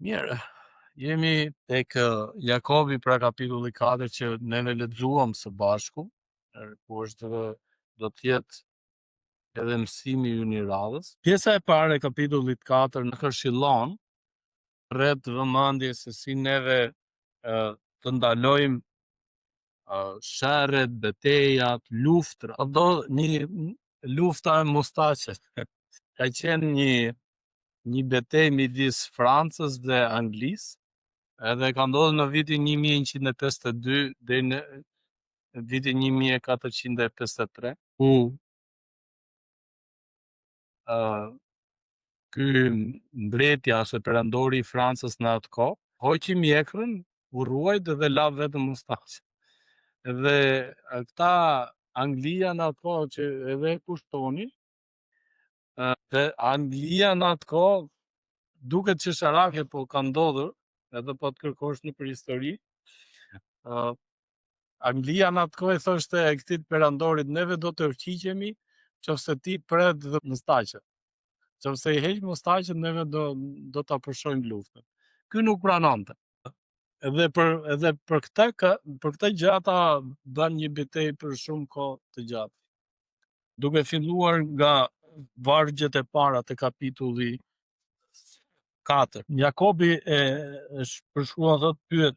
Mirë, jemi tek Jakobi pra kapitulli 4 që neve lexuam së bashku, ku është do të jetë edhe mësimi ynë i radhës. Pjesa e parë e kapitullit 4 në këshillon rreth vëmendjes se si neve të ndalojmë sherret, betejat, luftrat. Do një lufta e mustaqes. Ka qenë një betejë midis Francës dhe Anglisë, edhe ka ndodhur në vitin 1152 deri në vitin 1453, ku ky mbretja ose perandori i Francës në atë kohë hoqi mjekrën, u ruajt dhe la vetëm mustaqe. Dhe këta Anglia në atë kohë që edhe e kushtoni, dhe Anglia në atë kohë duket që sharake, po ka ndodhur, edhe po të kërkosh në përhistori, Anglia në atë kohë thoshte këtij perandorit, neve do të urqiqemi nëse ti pret dhe mustaqe. Nëse i heq mustaqet, neve do ta pushojmë luftën. Ky nuk pranonte. Edhe për këtë gjë ata bën një betejë për shumë kohë të gjatë. Duke filluar nga vargjet e para të kapitulli 4. Jakobi e përshkruan thotë pyet,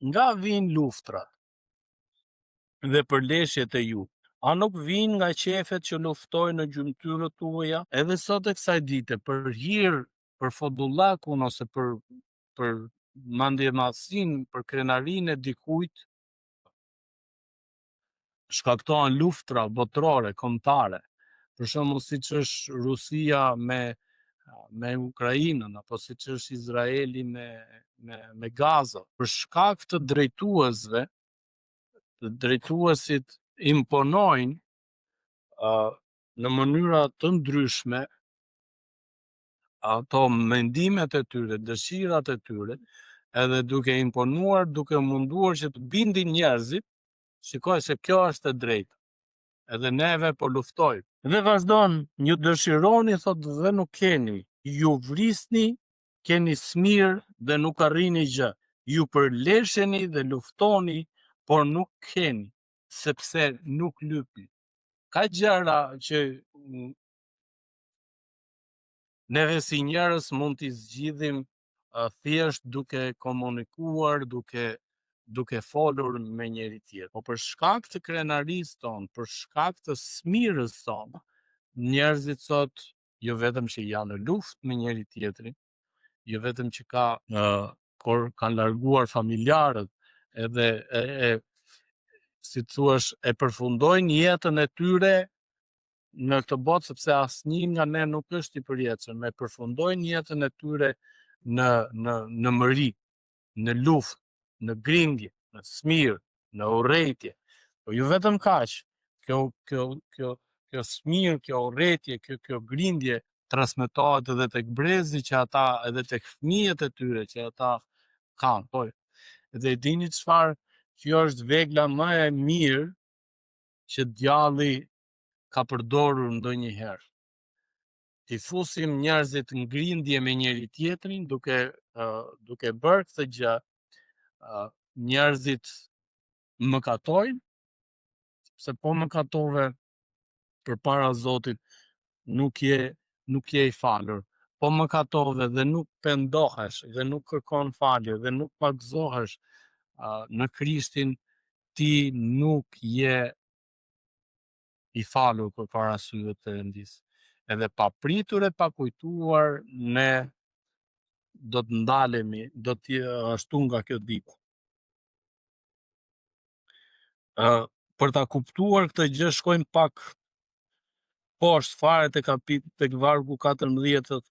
nga vijnë luftrat dhe përleshjet e ju? A nuk vijnë nga qefet që luftojnë në gjymtyrët tuaja? Edhe sot e kësaj dite, për hir, për fodullakun ose për mandjemasin, për krenarinë e dikujt, shkaktohen luftra botërore, kombëtare. Për shembull, siç është Rusia me Ukrainën, apo siç është Izraeli me Gaza. Për shkak të drejtuesve, të drejtuesit imponojnë në mënyra të ndryshme ato mendimet e tyre, dëshirat e tyre, edhe duke imponuar, duke munduar që të bindin njerëzit, shikoj se kjo është e drejtë. Edhe neve po luftojmë. Dhe vazhdon, ju dëshironi, thot, dhe nuk keni, ju vrisni, keni smir dhe nuk arrini gjë, ju përlesheni dhe luftoni, por nuk keni, sepse nuk lypni. Ka gjëra që neve si njerëz mund t'i zgjidhim thjesht duke komunikuar, duke folur me njëri tjetër. Po për shkak të krenarisë tonë, për shkak të smirës tonë, njerëzit sot jo vetëm që janë në luftë me njëri tjetrin, jo vetëm që kanë larguar familjarët, edhe si thuash, e përfundojnë jetën e tyre në këtë botë, sepse asnjë nga ne nuk është i përjetshëm, e përfundojnë jetën e tyre në mëri, në luftë, në grindje, në smir, në urrejtje. Po jo vetëm kaq, kjo smir, kjo urrejtje, kjo grindje transmetohet edhe tek brezi që ata, edhe tek fëmijët e tyre që ata kanë. Po, dhe dini çfarë? Kjo është vegla më e mirë që djalli ka përdorur ndonjëherë. Ti fusim njerëzit në grindje me njëri tjetrin, duke bërë këtë gjë, njerëzit mëkatojnë, se po mëkatove përpara Zotit, nuk je i falur. Po mëkatove dhe nuk pendohesh, dhe nuk kërkon falje, dhe nuk pagëzohesh në Krishtin, ti nuk je i falur përpara syve të Perëndisë. Edhe pa pritur e pa kujtuar, ne do të ndalemi, do të ashtu nga kjo ditë. Për ta kuptuar këtë gjë, shkojmë pak poshtë fare tek vargu 14,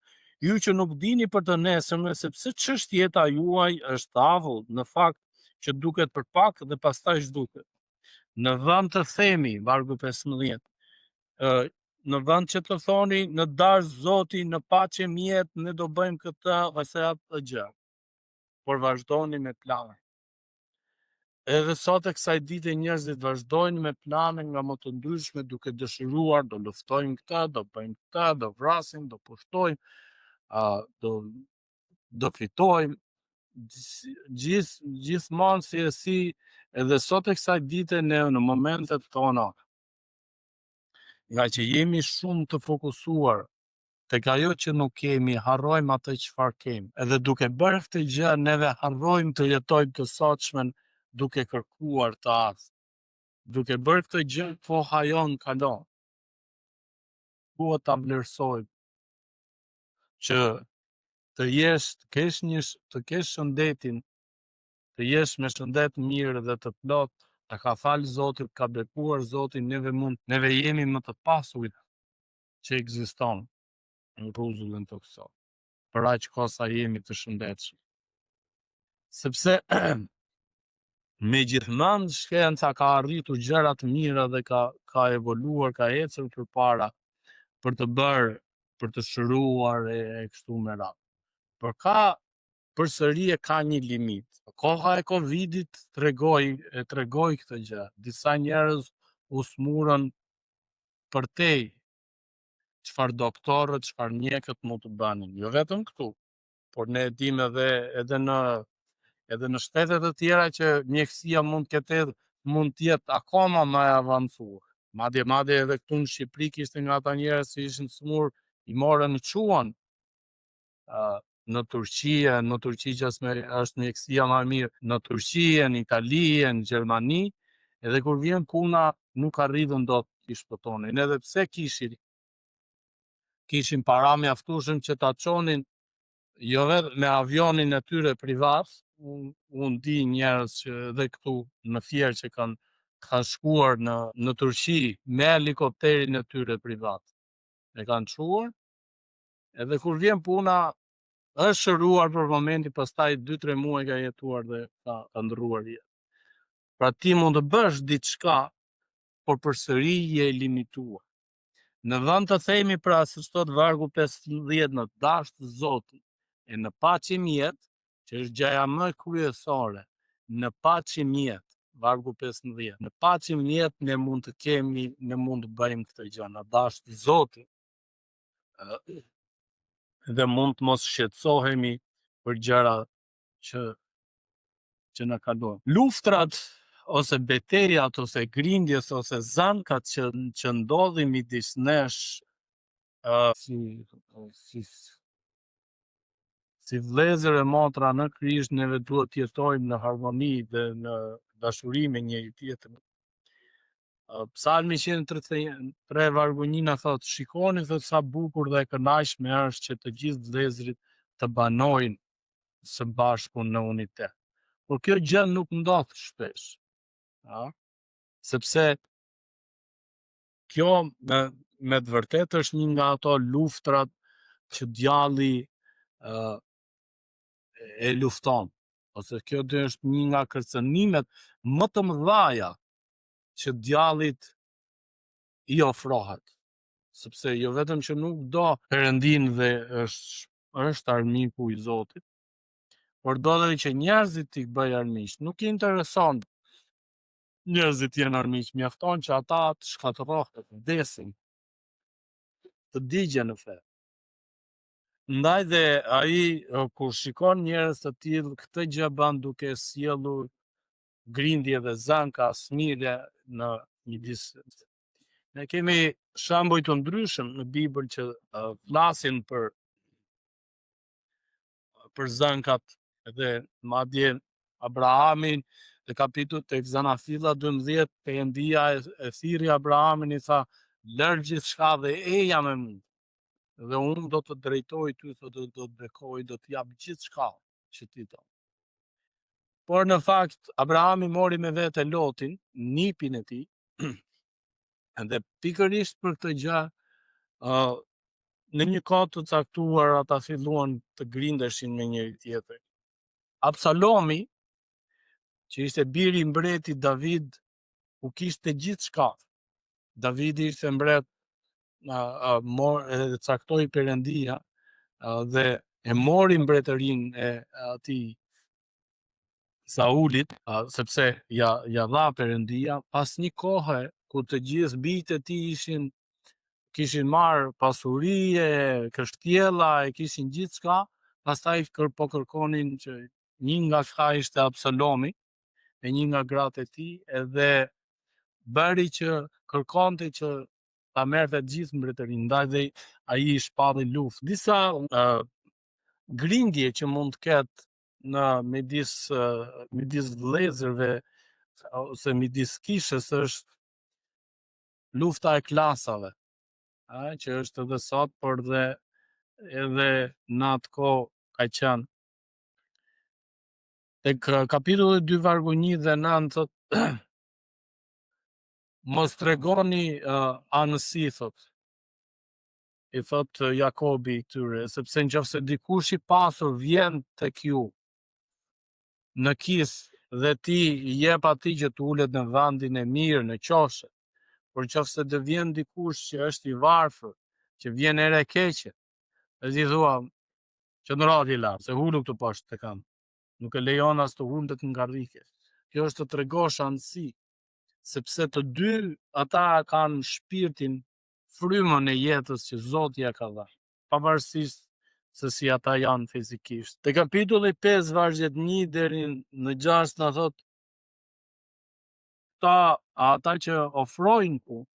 ju që nuk dini për të nesërmen, sepse çështjeta juaj është avull, në fakt që duket për pak dhe pastaj zhduket. Në vend të themi, vargu 15, në vend që të thoni, në dash Zoti, në paqe mjet, ne do bëjmë këtë ose atë gjë, por vazhdoni me plane. Edhe sot e kësaj dite njerëzit vazhdojnë me plane nga më të ndryshme, duke dëshiruar, do luftojmë këtë, do bëjmë këtë, do vrasim, do pushtojmë, do fitojmë, gjithmonë si edhe sot e kësaj dite ne në momentet tona, nga që jemi shumë të fokusuar tek ajo që nuk kemi, harrojmë atë çfarë kemi. Edhe duke bërë këtë gjë, neve harrojmë të jetojmë të sotshmen duke kërkuar të ardhmen. Duke bërë këtë gjë, koha jon kalon. Duhet ta vlerësojmë që të kesh shëndetin, të jesh me shëndet mirë dhe të plot, ta ka falë Zoti, ka bekuar Zoti, neve jemi më të pasurit që ekziston në rrezullin të kësaj. Për aq kohë sa jemi të shëndetshëm. Sepse megjithëse shkenca ka arritur gjëra të mira dhe ka evoluar, ka ecur përpara për të shëruar e kështu me radhë. Por përsëri ka një limit. Koha e Covidit tregoi këtë gjë. Disa njerëz u smurën përtej çfarë doktorët, çfarë mjekët mund të bënin. Jo vetëm këtu, por ne e dimë edhe në shtetet të tjera që mjekësia mund të jetë akoma më e avancuar. Madje edhe këtu në Shqipëri kishte nga ata njerëz që ishin smur, i morën në çuan në Turqi që është mjekësia më e mirë, në Turqi, në Itali, në Gjermani, edhe kur vjen puna nuk arritën dot t'i shpëtonin, edhe pse kishin para mjaftueshëm që ta çonin jo vetëm me avionin e tyre privat. Unë di njerëz që edhe këtu në Fier që kanë shkuar në Turqi me helikopterin e tyre privat. E kanë çuar, edhe kur vjen puna është shëruar për momentin, pastaj 2-3 muaj ka jetuar dhe ka ndrruar jetë. Pra ti mund të bësh diçka, por përsëri je limituar. Në vend të themi pra siç thot vargu 15 në dash të Zotit e në paqim jetë, që është gjëja më kryesore, në paqim jetë, vargu 15, në paqim jetë ne mund të kemi, ne mund të bëjmë këtë gjë, në dash të Zotit. Dhe mund të mos shqetësohemi për gjëra që na kalojnë. Luftrat ose betejat ose grindjes ose zankat që ndodhin midis nesh si vëllezër e motra në Krisht, neve duhet të jetojmë në harmoni dhe në dashuri me njëri tjetrin. Psalmi 133 vargu 1 na thot: shikoni thot sa bukur dhe e kënaqshme është që të gjithë vëllezërit të banojnë së bashku në unitet. Por kjo gjë nuk ndodh shpesh. Sepse kjo me të vërtetë është një nga ato luftrat që djalli e lufton, ose kjo është një nga kërcënimet më të mëdha që djallit i ofrohet, sepse jo vetëm që nuk do Perëndin dhe është armiku i Zotit, por do edhe që njerëzit t'i bëjë armiq. Nuk i intereson njerëzit jenë armiq, mjafton që ata të shkatërrohen, të vdesin, të digjen në fe. Ndaj dhe ai kur shikon njerëz të tillë, këtë gjë bën duke sjellur grindje dhe zanka, smile në midis. Ne kemi shembuj të ndryshëm në Bibël që flasin për zankat, edhe madje Abrahamin në kapitull tek Zanafilla 12, Perëndia e thirrri Abrahamin, i tha: lër gjithçka dhe eja me mua. Dhe unë do të drejtoj ty, do të bekoj, do të jap gjithçka që ti do. Por në fakt Abrahami mori me vete Lotin, nipin e tij, dhe pikërisht për këtë gjë në një kohë të caktuar ata filluan të grindeshin me njëri tjetrin. Absalomi, që ishte biri i mbretit David, u kishte gjithçka. Davidi ishte mbret, e caktoi Perëndia dhe e mori mbretërinë e atij Saulit, sepse ja dha Perëndia, pas një kohe ku të gjithë bijtë e tij kishin marrë pasuri, kështjella, e kishin gjithçka, pastaj po kërkonin që një nga shka ishte Absalomi, e një nga gratë e tij, edhe bëri që kërkonte që ta merrte të gjithë mbretërinë, ndaj dhe ai i shpalli luftë. Disa grindje që mund të ketë në midis vëllezërve ose midis kishës është lufta e klasave, që është edhe sot, por dhe edhe në atë kohë ka qenë. Tek kapitulli 2 vargu 1 dhe 9 thotë mos tregoni anësi, thot. I thot Jakobi këtyre, sepse nëse dikush i pasur vjen tek ju në kishë dhe ti i jep atij që të ulet në vendin e mirë në qoshe, por nëse të vjen dikush që është i varfër, që vjen ere keqe, e ti thua që në rati la, se hulu këtu poshtë të kam, nuk e lejon as të hundet nga rrike. Kjo është të tregosh anësi, sepse të dy ata kanë shpirtin, frymën e jetës që Zoti ja ka dhënë, pavarësisht se si ata janë fizikisht. Te kapitulli 5 vargjet 1 deri në 6 na thot ata që ofrojnë punë,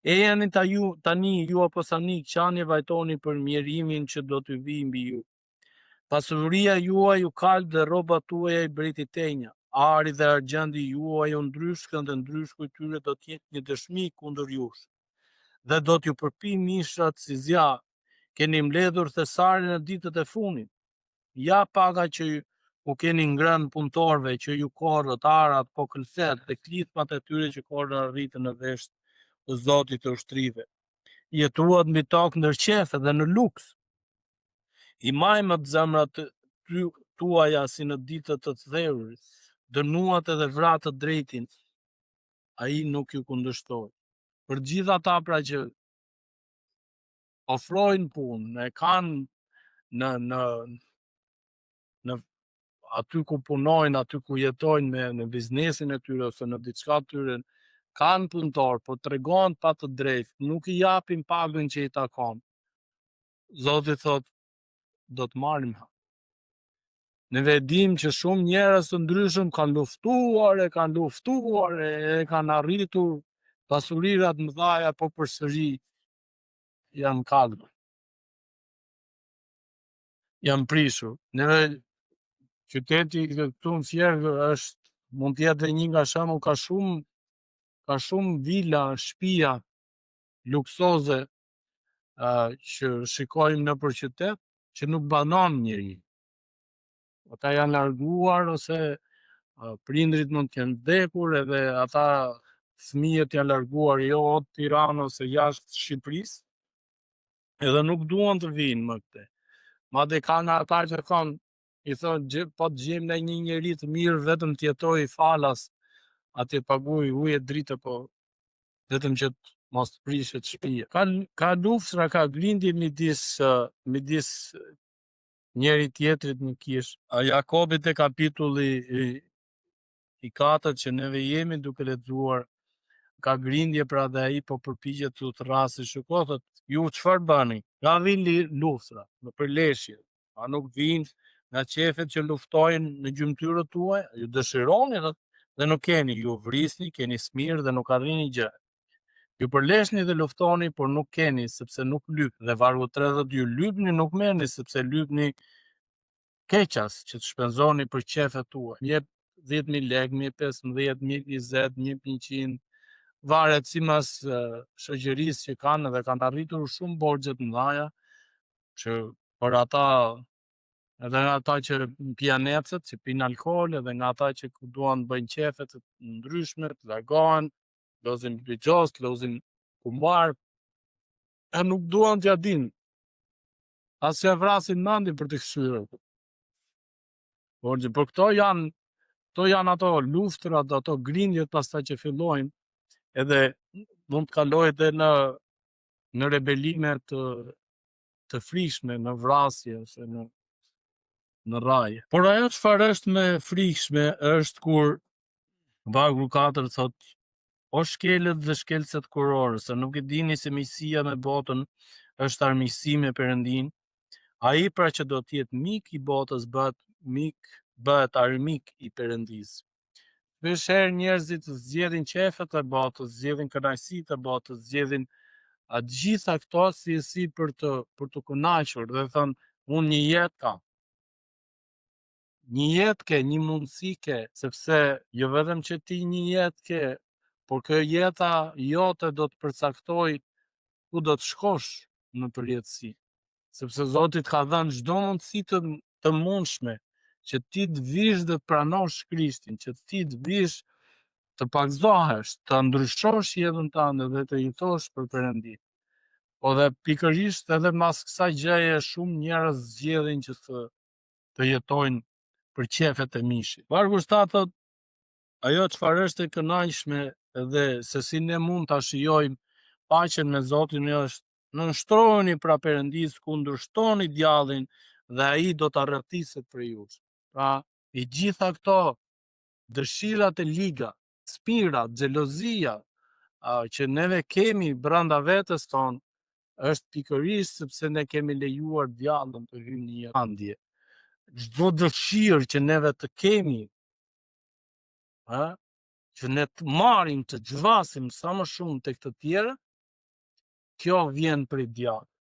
e jeni tani ju apostanik, qani vajtoni për mjerimin që do të vijë mbi ju. Pasuria juaj u kalb dhe rrobat tuaja i briti tenja. Ari dhe argjendi juaj u ndryshkën dhe ndryshku i tyre do të jetë një dëshmi kundër jush. Dhe do t'ju përpi mishrat si zjarr. Keni mbledhur thesarin në ditët e fundit. Ja paga që u keni ngrënë punëtorëve që ju korrët, arat, po këlqet dhe klithmat e tyre që korrën arritën në vesh të Zotit të ushtrive. Jetruat mbi tokë ndër qefe dhe në luks. I majmët zemrat tuaja si në ditët të theurit, dënuat edhe vratë të drejtin, ai nuk ju kundërshtoi. Për gjithë ata pra që ofrojnë punë, e kanë në aty ku punojnë, aty ku jetojnë në biznesin e tyre ose në diçka të tyre, kanë punëtor, po tregon pa të drejtë, nuk i japin pagën që i takon. Zoti thot, do të marrim. Ne vedim që shumë njerëz të ndryshëm kanë luftuar, e kanë arritur pasurirat mëdha, po përsëri janë kalur. Janë prishur. Neve qyteti këtu në Fjerë është mund të jetë një nga shembull, ka shumë vila, shtëpia luksoze që shikojmë nëpër qytet që nuk banon njeri. Ata janë larguar ose prindrit mund të jenë vdekur edhe ata fëmijët janë larguar jo Tiranë ose jashtë Shqipërisë, edhe nuk duan të vinë më këte. Madje kanë ata që thonë, i thonë, po të gjejmë në një njeri të mirë vetëm të jetojë falas, atje paguaj ujë e dritë, po vetëm që mos të prishet shtëpia. Ka luftra, ka grindje midis njeri tjetrit në kishë. Jakobi te kapitulli i 4 që neve jemi duke lexuar, ka grindje pra dhe ai po përpiqet të rrasë shokotët. Ju çfarë bani? Ka vinë luftra në përleshje, a nuk vinë nga qefet që luftojnë në gjymtyrët tuaj? Ju dëshironi dhe nuk keni, ju vrisni, keni smirë dhe nuk arrini gjë. Ju përleshni dhe luftoni, por nuk keni, sepse nuk lypni. Dhe vargu 30, ju lypni, nuk merrni, sepse lypni keqas që të shpenzoni për qefet tuaj. Jep 10.000 lekë, 15.000, 20, 100, varet simas shoqërisë që kanë, dhe kanë arritur shumë borxhe të mëdha, që për ata edhe nga ata që pianecët, që pinë alkool, edhe nga ata që duan të bëjnë qefe të ndryshme, të largohen, lozin bixhos, lozin kumbar, e nuk duan t'ja dinë. As që vrasin mendin për të kthyer. Por këto janë ato luftrat, ato grindjet pastaj që fillojnë, edhe mund të kalojë edhe në rebelime të frikshme, në vrasje ose në rraje. Por ajo çfarë është më frikshme është kur vargu 4 thotë, o shkelët dhe shkelset kurorë, se nuk e dini se miqësia me botën është armiqësi me Perëndin. Ai pra që do t'jetë mik i botës bëhet armik i Perëndisë. Shpesh njerëzit zgjedhin qefet e botës, zgjedhin kënaqësitë e botës, zgjedhin të gjitha këto si për të kënaqur dhe thon unë një jetë kam. Një jetë ke, një mundësi ke, sepse jo vetëm që ti një jetë ke, por kjo jeta jote do të përcaktoj ku do të shkosh në përjetësi. Sepse Zoti të ka dhënë çdo mundësi të mundshme që ti të vish dhe të pranosh Krishtin, që ti të vish të pagzohesh, të ndryshosh jetën tënde dhe të jetosh për Perëndin. Po dhe pikërisht edhe mas kësaj gjëje shumë njerëz zgjedhin që të jetojnë për qefet e mishit. Vargu 7 thot, ajo çfarë është e kënaqshme dhe se si ne mund ta shijojmë paqen me Zotin është nënshtroheni pra Perëndis, kundërshtoni djallin dhe ai do ta rrëtiset për ju. Pra, i gjitha këto dëshirat e liga, spirat, xhelozia që neve kemi brenda vetes tonë, është pikërisht sepse ne kemi lejuar djallin të hyjë në jetë. Çdo dëshirë që neve të kemi, që ne të marrim, të xhvasim sa më shumë tek të tjerë, kjo vjen prej djallit.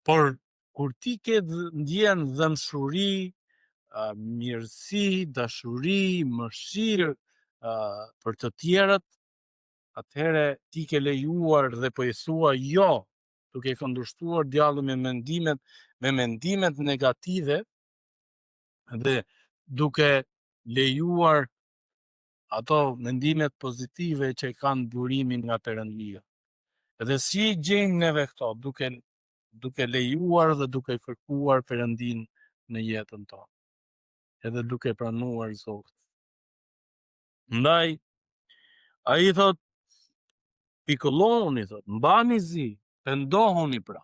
Por kur ti ke ndjen dëmshuri, mirësi, dashuri, mëshirë për të tjerët, atëherë ti ke lejuar dhe po i thua jo, duke kundërshtuar djallin me mendimet negative dhe duke lejuar ato mendimet pozitive që kanë burimin nga Perëndia. Dhe si i gjejmë neve këto, duke lejuar dhe duke kërkuar Perëndin në jetën tonë, edhe duke pranuar Zotin. Ndaj, ai thot, pikëllohuni, thot, mbani zi, pendohuni pra.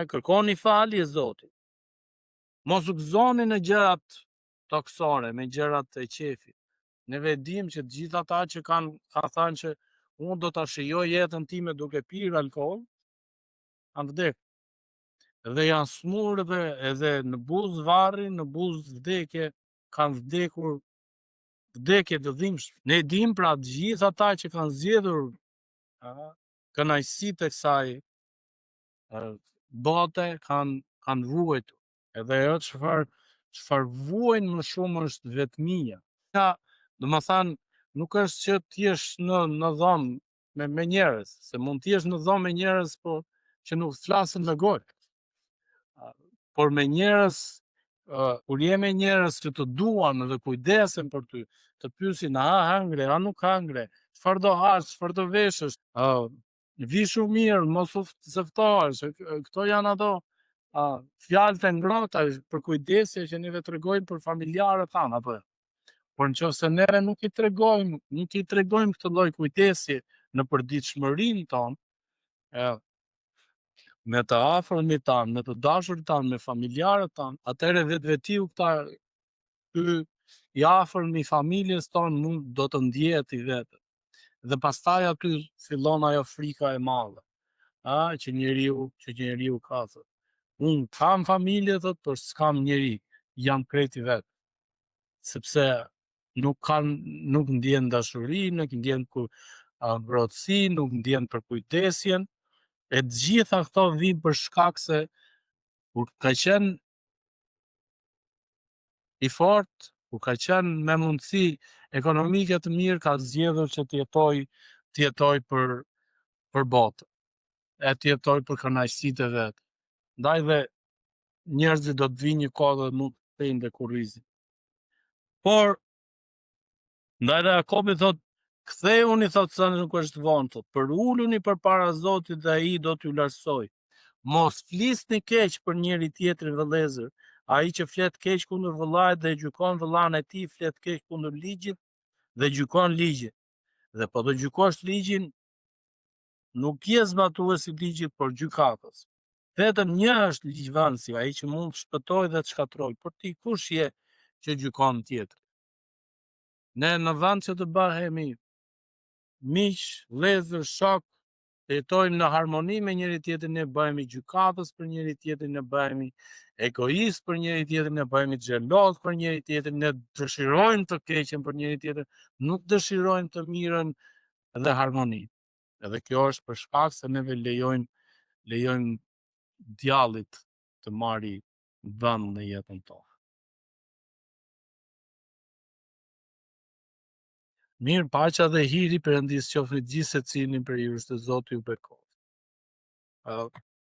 Kërkoni falje Zotit. Mos u gëzoni në gjërat toksore, me gjërat e qefit. Neve dim që gjithë ata që kanë thënë që unë do ta shijoj jetën time duke pirë alkool, kanë vdekur. Dhe janë smur edhe në buzë varri, në buzë vdekje, kanë vdekur vdekje të dhimbshme. Ne dim pra të gjithë ata që kanë zgjedhur kënaqësitë e kësaj bote kanë vuajtur. Edhe ajo çfarë vuajnë më shumë është vetmia. Domethënë nuk është që ti jesh në dhomë me njerëz, se mund të jesh në dhomë me njerëz po që nuk flasin me gojë. Por me njerëz, kur je me njerëz që të duan dhe kujdesen për ty, të pyesin a hangre, a nuk hangre, çfarë do hash, çfarë do veshësh, vi shumë mirë, mos u zëftohesh. Këto janë ato fjalët e ngrohta për kujdesje që neve tregojmë për familjarët tanë apo. Por nëse neve nuk i tregojmë këtë lloj kujdesje në përditshmërinë tonë, me të afërmit tanë, me të dashurit tanë, me familjarët tanë, atëherë vetvetiu ky i afërm i familjes tonë do të ndjehet i vetë. Dhe pastaj aty fillon ajo frika e madhe, që njeriu ka thot. Unë kam familje thot, por s'kam njeri, jam krejt i vetë. Sepse nuk ndjen dashuri, nuk ndjen ngrohtësi, nuk ndjen për kujdesjen. E të gjitha këto vijnë për shkak se kur ka qenë i fortë, kur ka qenë me mundësi ekonomike të mirë, ka zgjedhur që të jetoj për botë, e të jetoj për kënaqësitë e vet. Ndaj dhe njerëzit do të vinë një kohë dhe nuk thejnë dhe kurrizin. Por ndaj dhe Jakobi thot, ktheuni thot sa nuk është vonë thot, për uluni përpara Zotit dhe ai do t'ju lartësoj. Mos flisni keq për njëri tjetrin vëllezër. Ai që flet keq kundër vëllait dhe gjykon vëllain e tij, flet keq kundër ligjit dhe gjykon ligjin. Dhe po të gjykosh ligjin, nuk je zbatues i ligjit, por gjykatës. Vetëm një është ligjvënësi, ai që mund të shpëtojë dhe të shkatërrojë. Por ti kush je që gjykon tjetrin? Ne në vend që të bëhemi miq, vëllezër, shok, jetojmë në harmoni me njëri tjetrin, ne bëhemi gjykatës për njëri tjetrin, ne bëhemi egoist për njëri tjetrin, ne bëhemi xheloz për njëri tjetrin, ne dëshirojmë të keqen për njëri tjetrin, nuk dëshirojmë të mirën dhe harmoninë. Edhe kjo është për shkak se neve lejojmë djallit të marri vend në jetën tonë. Mirë, paqja dhe hiri Perëndis qoftë me gjithë secilin për hir të Zotit ju bekoj.